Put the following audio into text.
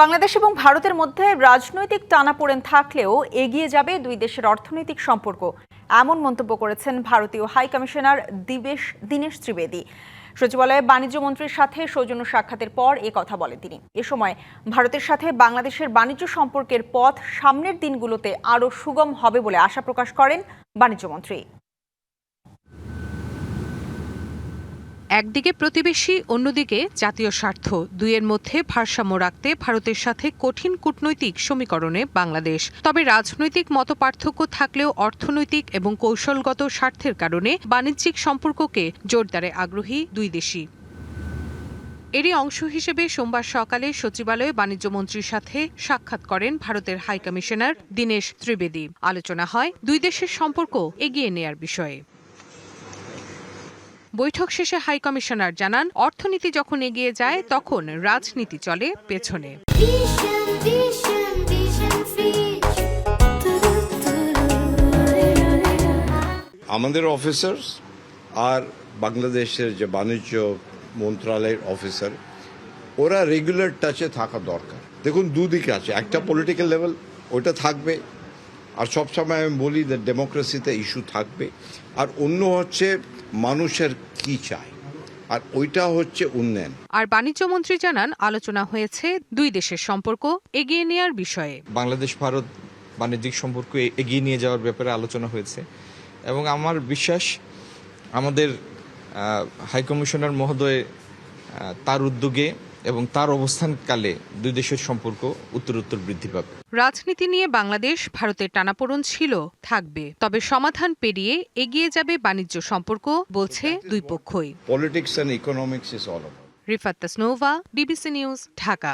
বাংলাদেশ এবং ভারতের মধ্যে রাজনৈতিক টানাপোড়েন থাকলেও এগিয়ে যাবে দুই দেশের অর্থনৈতিক সম্পর্ক, এমন মন্তব্য করেছেন ভারতীয় হাই কমিশনার দীনেশ ত্রিবেদী। সচিবালয়ে বাণিজ্য মন্ত্রীর সাথে সৌজন্য সাক্ষাতের পর এ কথা বলেন তিনি। এ সময় ভারতের সাথে বাংলাদেশের বাণিজ্য সম্পর্কের পথ সামনের দিনগুলোতে আরও সুগম হবে বলে আশা প্রকাশ করেন বাণিজ্যমন্ত্রী। একদিকে প্রতিবেশী, অন্যদিকে জাতীয় স্বার্থ, দুইয়ের মধ্যে ভারসাম্য রাখতে ভারতের সাথে কঠিন কূটনৈতিক সমীকরণে বাংলাদেশ। তবে রাজনৈতিক মতপার্থক্য থাকলেও অর্থনৈতিক এবং কৌশলগত স্বার্থের কারণে বাণিজ্যিক সম্পর্ককে জোরদারে আগ্রহী দুই দেশই। এরই অংশ হিসেবে সোমবার সকালে সচিবালয়ে বাণিজ্যমন্ত্রীর সাথে সাক্ষাৎ করেন ভারতের হাই কমিশনার দীনেশ ত্রিবেদী। আলোচনা হয় দুই দেশের সম্পর্ক এগিয়ে নেয়ার বিষয়ে। বৈঠক শেষে হাই কমিশনার জানান, অর্থনীতি যখন এগিয়ে যায় তখন রাজনীতি চলে পেছনে। আমাদের অফিসার্স আর বাংলাদেশের যে বাণিজ্য মন্ত্রণালয়ের অফিসার, ওরা রেগুলার টাচে থাকা দরকার। দেখুন, দুদিকে আছে, একটা পলিটিক্যাল লেভেল ওটা থাকবে, আর সবসময় আমি বলি যে ডেমোক্রেসিতে ইস্যু থাকবে, আর অন্য হচ্ছে মানুষের কি চায়, আর ওইটা হচ্ছে উন্নয়ন। আর বাণিজ্য মন্ত্রী জানান, আলোচনা হয়েছে দুই দেশের সম্পর্ক এগিয়ে নেয়ার বিষয়ে। বাংলাদেশ ভারত বাণিজ্যিক সম্পর্ক এগিয়ে নিয়ে যাওয়ার ব্যাপারে আলোচনা হয়েছে এবং আমার বিশ্বাস আমাদের হাই কমিশনার মহোদয় তার উদ্যোগে এবং তার অবস্থানকালে দুই দেশের সম্পর্ক উত্তরোত্তর বৃদ্ধি পাবে। রাজনীতি নিয়ে বাংলাদেশ ভারতের টানাপোড়েন ছিল, থাকবে, তবে সমাধান পেরিয়ে এগিয়ে যাবে বাণিজ্য সম্পর্ক, বলছে দুই পক্ষই। Politics and economics is all about. Rifat Tasnova, DBC news, Dhaka.